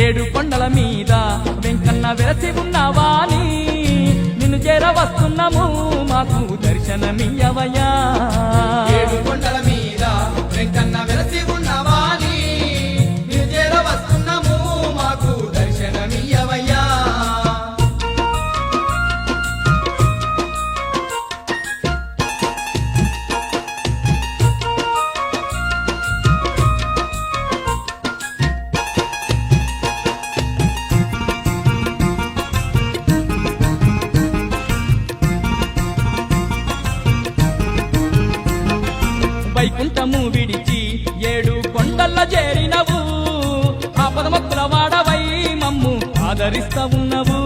ఏడు కొండల మీద వెంకన్న వెలసి ఉన్నవాని నిన్ను చేరవస్తున్నాము మాకు దర్శనమియ్యవయ్యా ఏడు కొండల మీద వెంకన్న వెలసి ఉన్నవాని నిన్ను చేరవస్తున్నాము మాకు దర్శనమియ్యవయ్యా వైకుంఠము విడిచి ఏడు కొండల్ల చేరినవు ఆపదమక్కుల వాడవై మమ్ము ఆదరిస్తా ఉన్నవు